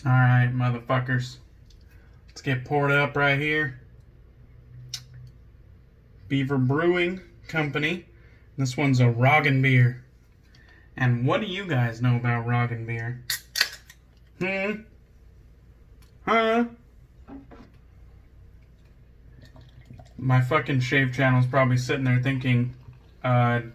Alright, motherfuckers. Let's get poured up right here. Beaver Brewing Company. This one's a Roggen beer. And what do you guys know about Roggen beer? Huh? My fucking shave channel's probably sitting there thinking, don't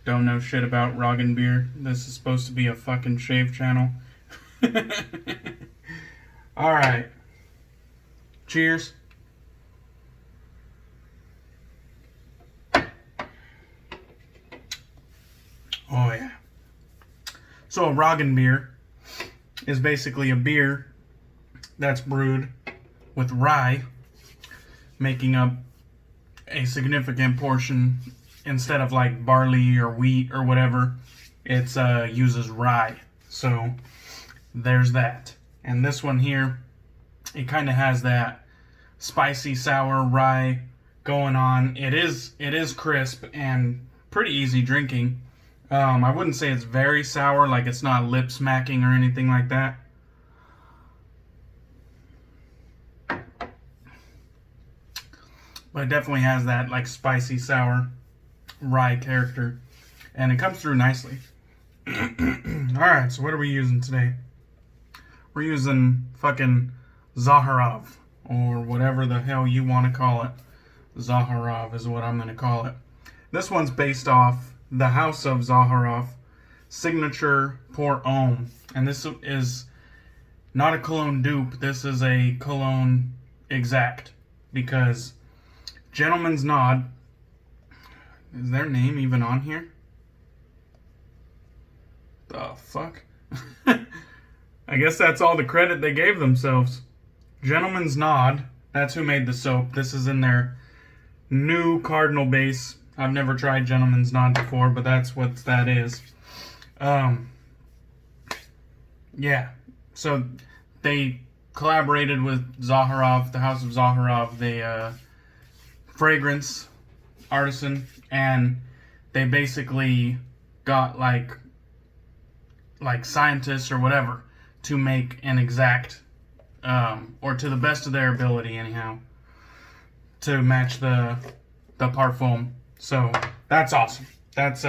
know shit about Roggen beer. This is supposed to be a fucking shave channel. Alright. Cheers. Oh yeah. So a Roggen beer is basically a beer that's brewed with rye, making up a significant portion. Instead of like barley or wheat or whatever, it uses rye. So there's that. And this one here, it kind of has that spicy sour rye going on. It is crisp and pretty easy drinking. I wouldn't say it's very sour, like it's not lip smacking or anything like that. But it definitely has that like spicy sour rye character, and it comes through nicely. Alright, so what are we using today? We're using fucking Zaharoff, or whatever the hell you want to call it. Zaharoff is what I'm going to call it. This one's based off the House of Zaharoff signature pour homme, and this is not a cologne dupe. This is a cologne exact, because Gentleman's Nod, is their name even on here? The fuck? I guess that's all the credit they gave themselves. Gentleman's Nod, that's who made the soap. This is in their new Cardinal base. I've never tried Gentleman's Nod before, but that's what that is. Yeah, so they collaborated with Zaharoff, the House of Zaharoff, the fragrance artisan, and they basically got like scientists or whatever to make an exact, or to the best of their ability anyhow, to match the parfum. So that's awesome. That's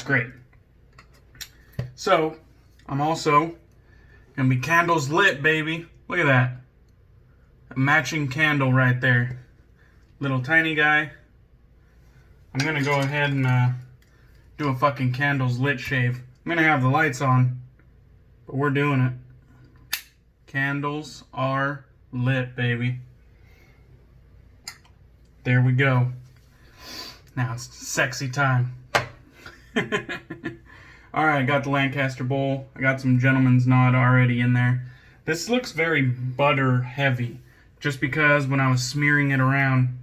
great. So I'm also gonna be candles lit, baby. Look at that. A matching candle right there. Little tiny guy. I'm gonna go ahead and do a fucking candles lit shave. I'm gonna have the lights on, but we're doing it. Candles are lit, baby. There we go. Now it's sexy time. Alright, got the Lancaster bowl. I got some Gentleman's Nod already in there. This looks very butter heavy, just because when I was smearing it around,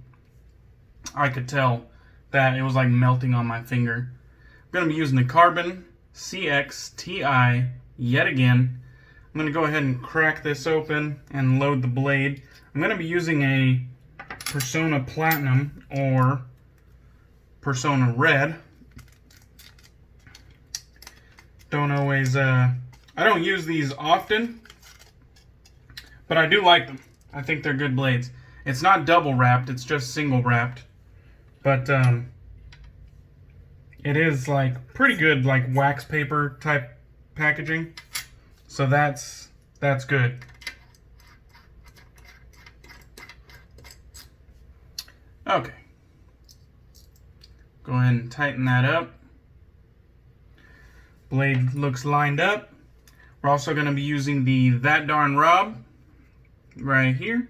I could tell that it was like melting on my finger. I'm going to be using the Carbon CX-TI yet again. I'm going to go ahead and crack this open and load the blade. I'm going to be using a Personna Platinum or Personna Red. Don't always, I don't use these often, but I do like them. I think they're good blades. It's not double wrapped, it's just single wrapped. But, it is like pretty good, like wax paper type packaging. So that's good. Okay. Go ahead and tighten that up. Blade looks lined up. We're also going to be using the That Darn Rob right here.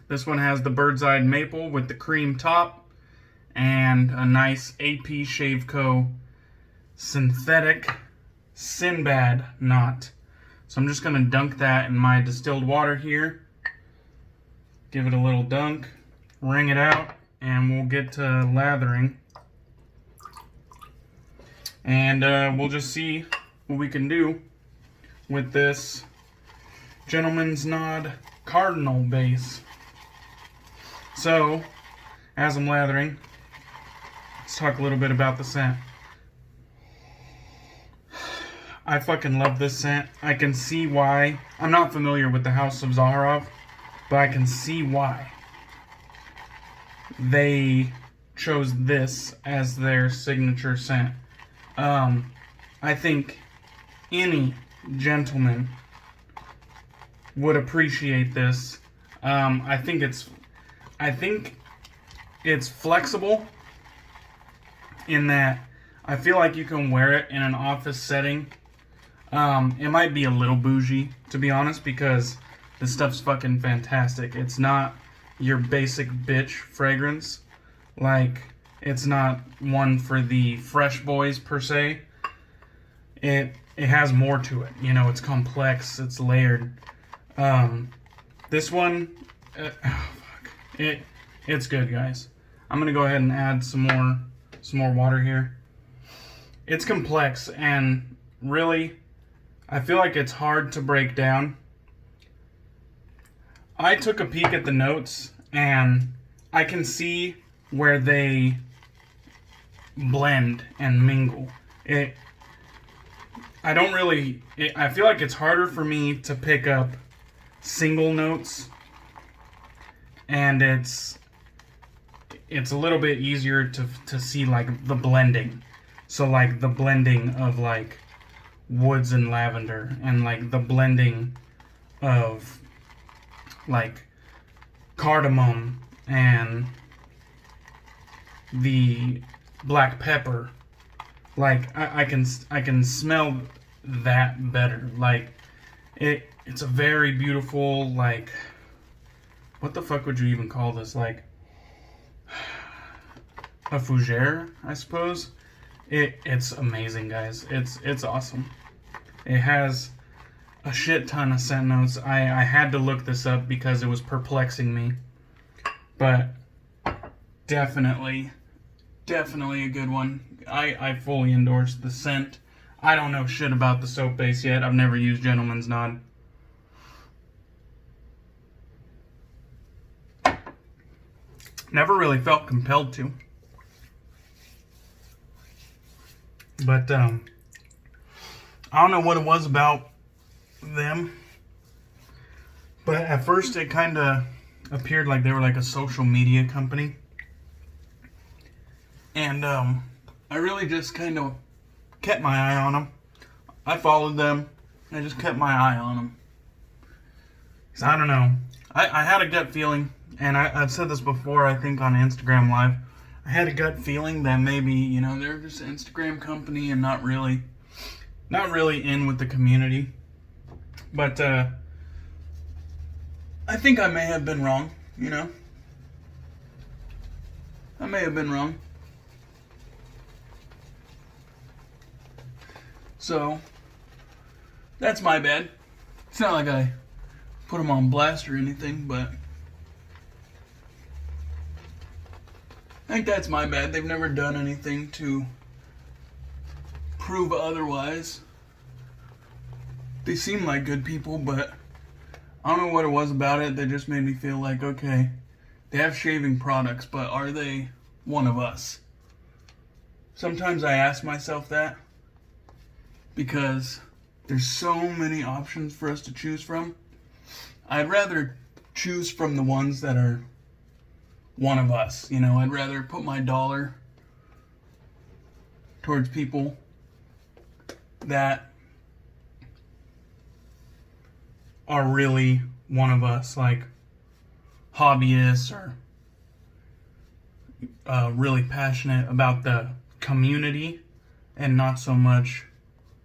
This one has the bird's eye maple with the cream top and a nice AP Shave Co. synthetic SynBad knot. So I'm just going to dunk that in my distilled water here. Give it a little dunk, wring it out, and we'll get to lathering. And we'll just see what we can do with this Gentleman's Nod Cardinal base. So, as I'm lathering, let's talk a little bit about the scent. I fucking love this scent. I can see why. I'm not familiar with the House of Zaharoff, but I can see why they chose this as their signature scent. I think any gentleman would appreciate this. I think it's flexible in that I feel like you can wear it in an office setting. It might be a little bougie, to be honest, because this stuff's fucking fantastic. It's not your basic bitch fragrance. Like, it's not one for the fresh boys, per se. It has more to it. You know, it's complex. It's layered. This one, it's good, guys. I'm gonna go ahead and add some more water here. It's complex, and really, I feel like it's hard to break down. I took a peek at the notes, and I can see where they blend and mingle. I feel like it's harder for me to pick up single notes, and it's a little bit easier to see like the blending. So like the blending of like woods and lavender, and like the blending of like cardamom and the black pepper. Like I can smell that better. Like it's a very beautiful, like, what the fuck would you even call this? Like a fougere, I suppose. It's amazing, guys. It's awesome. It has a shit ton of scent notes. I had to look this up because it was perplexing me. But definitely a good one. I fully endorse the scent. I don't know shit about the soap base yet. I've never used Gentleman's Nod. Never really felt compelled to. But I don't know what it was about them. But at first it kind of appeared like they were like a social media company. And I really just kind of kept my eye on them. I followed them. I just kept my eye on them. Because I don't know. I had a gut feeling, and I've said this before, I think on Instagram Live. I had a gut feeling that maybe, you know, they're just an Instagram company and not really in with the community. But I think I may have been wrong, you know. I may have been wrong. So, that's my bad. It's not like I put them on blast or anything, but I think that's my bad. They've never done anything to prove otherwise. They seem like good people, but I don't know what it was about it that just made me feel like, okay, they have shaving products, but are they one of us? Sometimes I ask myself that, because there's so many options for us to choose from. I'd rather choose from the ones that are one of us. You know, I'd rather put my dollar towards people that are really one of us, like hobbyists or really passionate about the community and not so much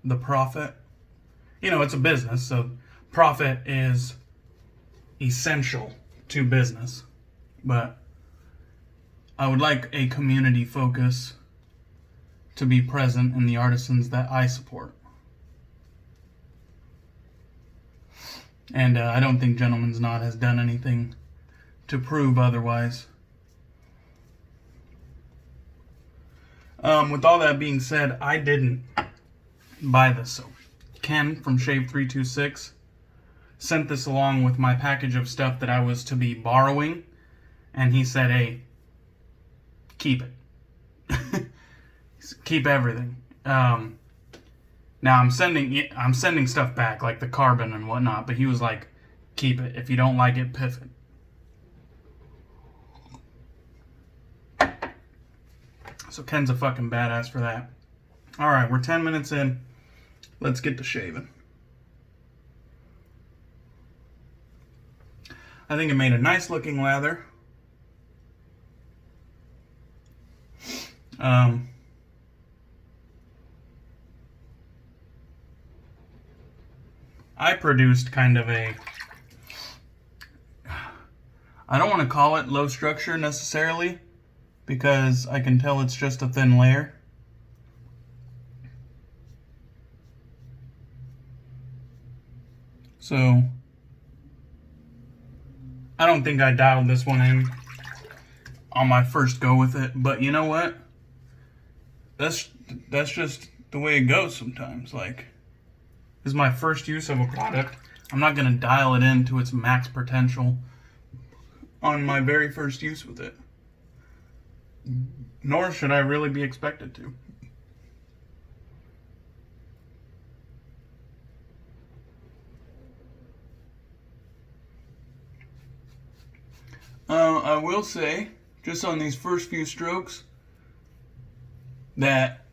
the profit. You know, it's a business, so profit is essential to business. But I would like a community focus to be present in the artisans that I support. And I don't think Gentleman's Knot has done anything to prove otherwise. With all that being said, I didn't buy this soap. Ken from Shave 326 sent this along with my package of stuff that I was to be borrowing, and he said, hey, keep it. Keep everything. Now I'm sending stuff back, like the carbon and whatnot, but he was like, keep it. If you don't like it, piff it. So Ken's a fucking badass for that. Alright, we're 10 minutes in. Let's get to shaving. I think it made a nice looking lather. I produced kind of a, I don't want to call it low structure necessarily, because I can tell it's just a thin layer. So, I don't think I dialed this one in on my first go with it, but you know what? That's just the way it goes sometimes. Like, this is my first use of a product. I'm not going to dial it in to its max potential on my very first use with it. Nor should I really be expected to. I will say, just on these first few strokes, that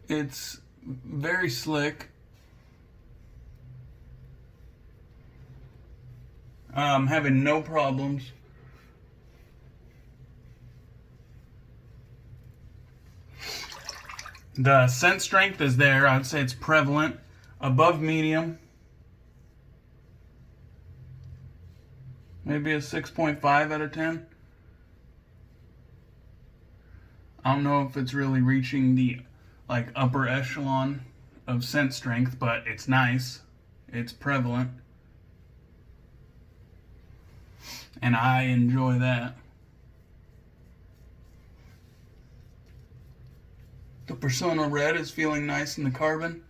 it's very slick. I'm having no problems. The scent strength is there. I'd say it's prevalent. Above medium. Maybe a 6.5 out of 10. I don't know if it's really reaching the upper echelon of scent strength, but it's nice. It's prevalent. And I enjoy that. The Personna Red is feeling nice in the carbon.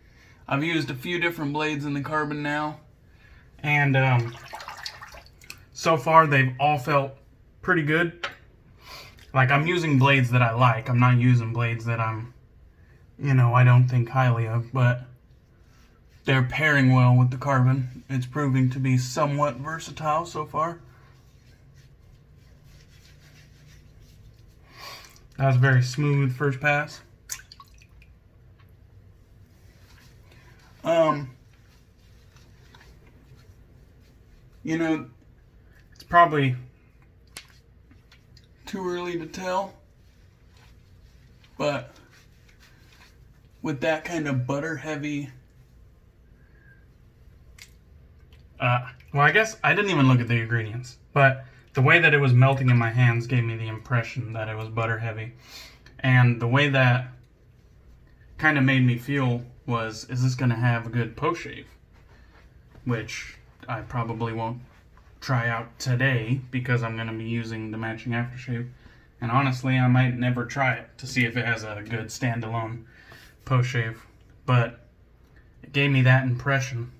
I've used a few different blades in the carbon now. And so far they've all felt pretty good. Like, I'm using blades that I like. I'm not using blades that I don't think highly of, but they're pairing well with the carbon. It's proving to be somewhat versatile so far. That was a very smooth first pass. It's probably too early to tell, but with that kind of butter heavy, well, I guess I didn't even look at the ingredients, but the way that it was melting in my hands gave me the impression that it was butter heavy. And the way that kind of made me feel was, is this going to have a good post shave? Which I probably won't try out today because I'm going to be using the matching aftershave. And honestly, I might never try it to see if it has a good standalone post shave. But it gave me that impression.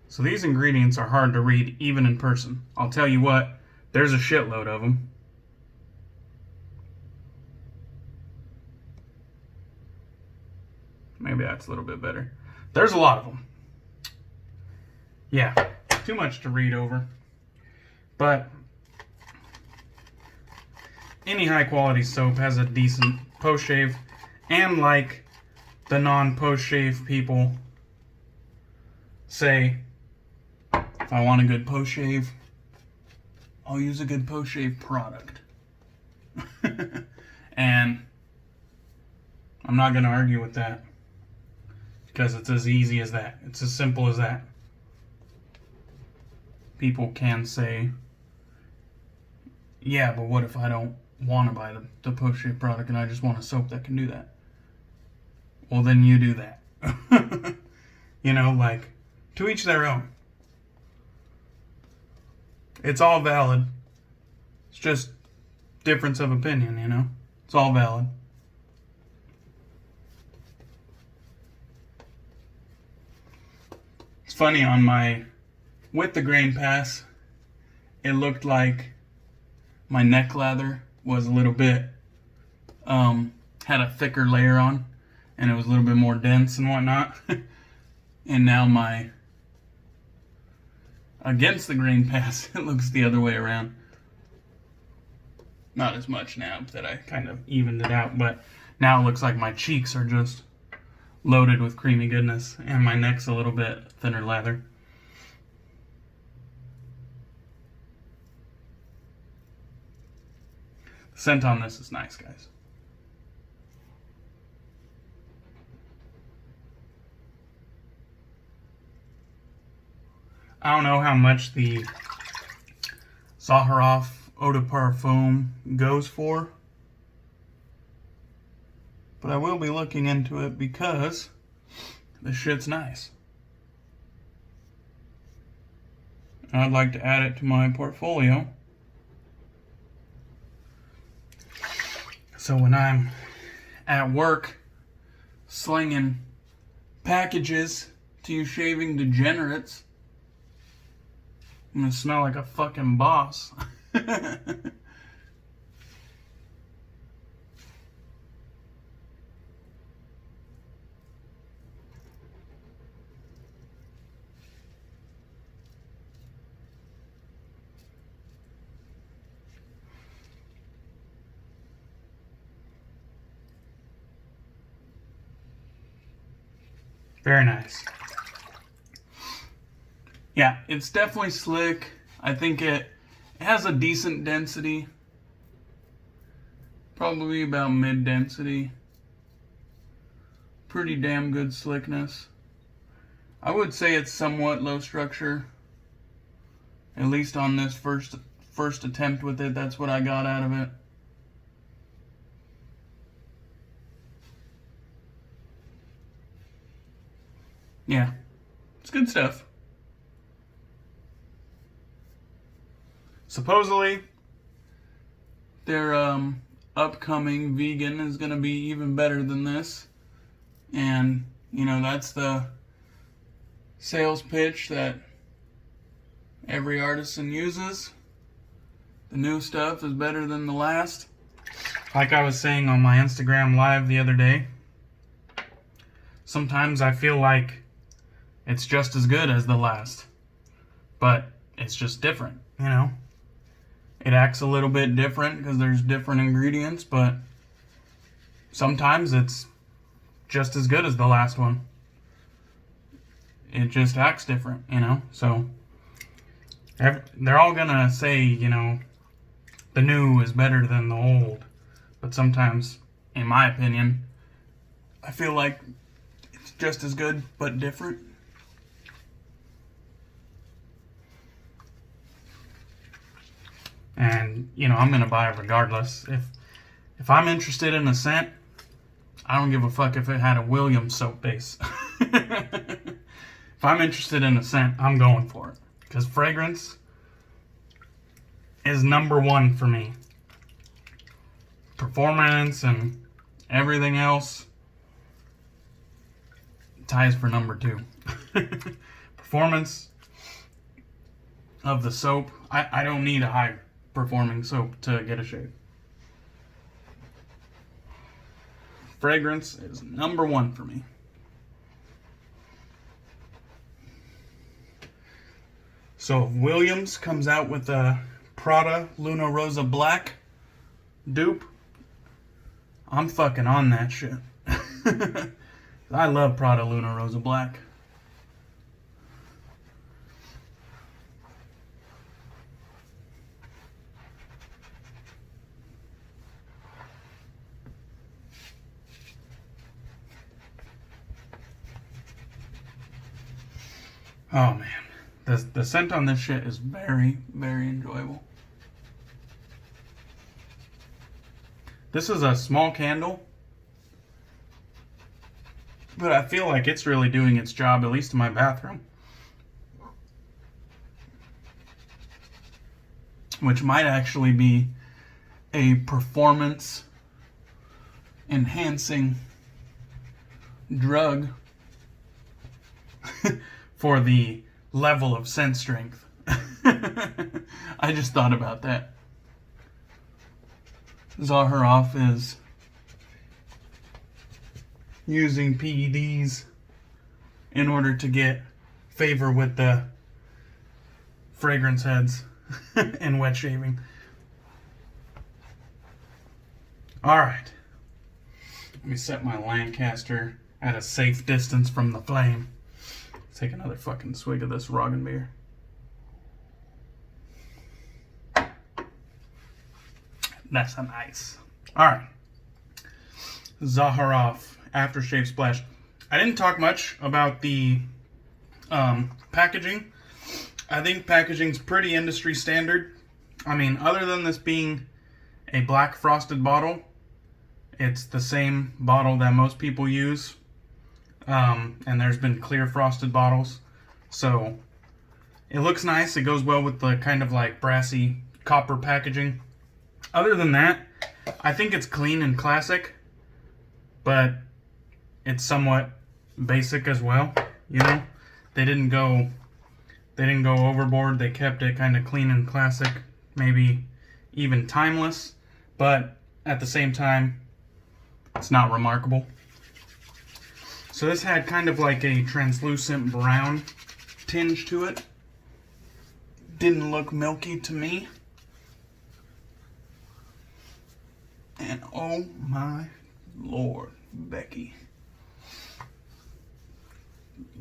So these ingredients are hard to read even in person. I'll tell you what, there's a shitload of them. Maybe that's a little bit better. There's a lot of them. Yeah, too much to read over. But any high quality soap has a decent post shave. And like the non-post shave people say, if I want a good post shave, I'll use a good post shave product. And I'm not going to argue with that, because it's as easy as that. It's as simple as that. People can say, yeah, but what if I don't want to buy the post shave product and I just want a soap that can do that? Well, then you do that. To each their own. It's all valid. It's just difference of opinion, It's all valid. It's funny, on my with the grain pass, it looked like my neck lather was a little bit had a thicker layer on, and it was a little bit more dense and whatnot. And now my against the grain pass, it looks the other way around. Not as much now that I kind of evened it out, but now it looks like my cheeks are just loaded with creamy goodness, and my neck's a little bit thinner lather. The scent on this is nice, guys. I don't know how much the Zaharoff Eau de Parfum goes for, but I will be looking into it because this shit's nice. I'd like to add it to my portfolio, so when I'm at work slinging packages to you shaving degenerates, I'm gonna smell like a fucking boss. Very nice. Yeah, it's definitely slick. I think it has a decent density. Probably about mid-density. Pretty damn good slickness. I would say it's somewhat low structure. At least on this first attempt with it, that's what I got out of it. Yeah, it's good stuff. Supposedly, their upcoming vegan is going to be even better than this. And, you know, that's the sales pitch that every artisan uses. The new stuff is better than the last. Like I was saying on my Instagram live the other day, sometimes I feel like it's just as good as the last, but it's just different, you know? It acts a little bit different because there's different ingredients, but sometimes it's just as good as the last one. It just acts different, you know? So they're all gonna say, you know, the new is better than the old. But sometimes, in my opinion, I feel like it's just as good but different. And, you know, I'm gonna buy it regardless. If I'm interested in a scent, I don't give a fuck if it had a Williams soap base. If I'm interested in a scent, I'm going for it. Because fragrance is number one for me. Performance and everything else ties for number two. Performance of the soap. I don't need a high performing soap to get a shave. Fragrance is number one for me. So if Williams comes out with a Prada Luna Rosa Black dupe, I'm fucking on that shit. I love Prada Luna Rosa Black. Oh man, the scent on this shit is very, very enjoyable. This is a small candle, but I feel like it's really doing its job, at least in my bathroom. Which might actually be a performance enhancing drug for the level of scent strength. I just thought about that. Zaharoff is using PEDs in order to get favor with the fragrance heads and wet shaving. Alright. Let me set my Lancaster at a safe distance from the flame. Let's take another fucking swig of this Roggen beer. That's nice. Alright. Zaharoff Aftershave Splash. I didn't talk much about the packaging. I think packaging's pretty industry standard. I mean, other than this being a black frosted bottle, it's the same bottle that most people use. And there's been clear frosted bottles. So, it looks nice. It goes well with the kind of like brassy copper packaging. Other than that, I think it's clean and classic. But it's somewhat basic as well, you know? They didn't go overboard. They kept it kind of clean and classic, maybe even timeless, but at the same time, it's not remarkable. So this had kind of like a translucent brown tinge to it. Didn't look milky to me. And oh my Lord, Becky.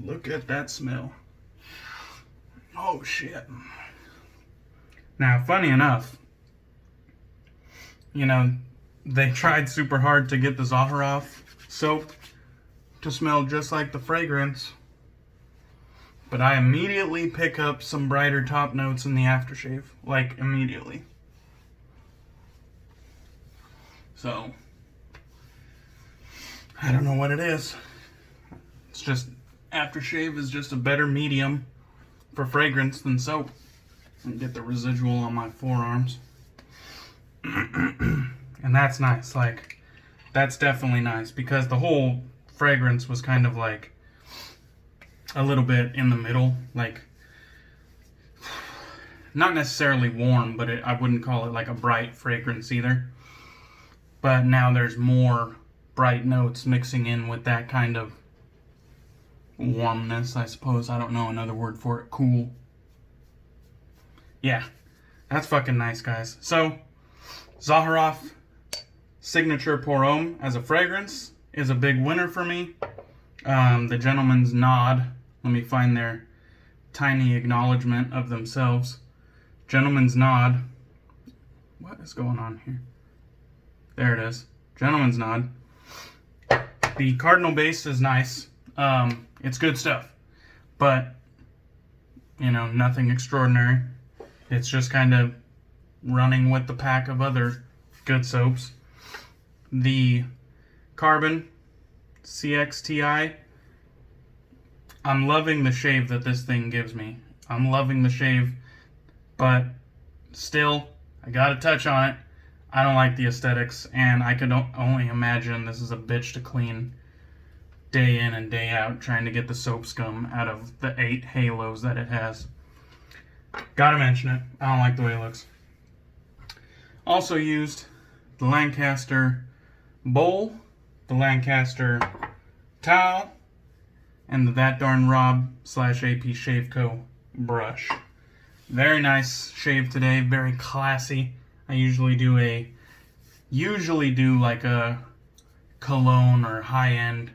Look at that smell. Oh shit. Now, funny enough, you know, they tried super hard to get the Zaharoff soap to smell just like the fragrance, but I immediately pick up some brighter top notes in the aftershave, like immediately. So, I don't know what it is. It's just, aftershave is just a better medium for fragrance than soap. And get the residual on my forearms. And that's nice. Like, that's definitely nice because the whole fragrance was kind of like a little bit in the middle. Like, not necessarily warm, but I wouldn't call it like a bright fragrance either. But now there's more bright notes mixing in with that kind of warmness, I suppose. I don't know another word for it. Cool. Yeah, that's fucking nice, guys. So, Zaharoff Signature Pour Homme as a fragrance is a big winner for me. The Gentleman's Nod. Let me find their tiny acknowledgement of themselves. Gentleman's Nod. What is going on here? There it is. Gentleman's Nod. The Cardinal base is nice. It's good stuff. But, you know, nothing extraordinary. It's just kind of running with the pack of other good soaps. The Carbon CXTI. I'm loving the shave that this thing gives me. I'm loving the shave, but still, I gotta touch on it. I don't like the aesthetics, and I could only imagine this is a bitch to clean day in and day out, trying to get the soap scum out of the 8 halos that it has. Gotta mention it. I don't like the way it looks. Also used the Lancaster bowl, the Lancaster towel, and the That Darn Rob / AP Shave Co. brush. Very nice shave today. Very classy. I usually do like a cologne or high-end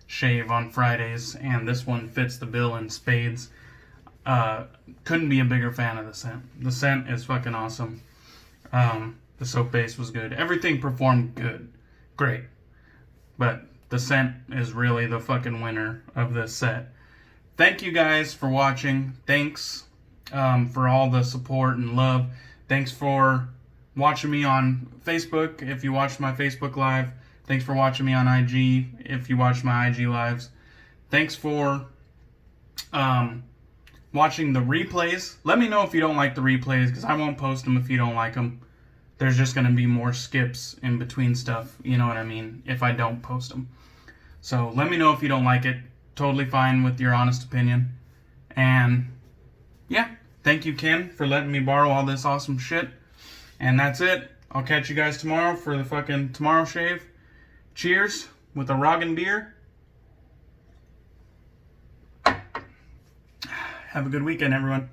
shave on Fridays, and this one fits the bill in spades. Couldn't be a bigger fan of the scent. The scent is fucking awesome. The soap base was good. Everything performed good. Great. But the scent is really the fucking winner of this set. Thank you guys for watching. Thanks for all the support and love. Thanks for watching me on Facebook if you watched my Facebook Live. Thanks for watching me on IG if you watched my IG Lives. Thanks for watching the replays. Let me know if you don't like the replays, because I won't post them if you don't like them. There's just going to be more skips in between stuff, you know what I mean, if I don't post them. So let me know if you don't like it. Totally fine with your honest opinion. And yeah, thank you, Ken, for letting me borrow all this awesome shit. And that's it. I'll catch you guys tomorrow for the fucking tomorrow shave. Cheers. with a Roggen beer. Have a good weekend, everyone.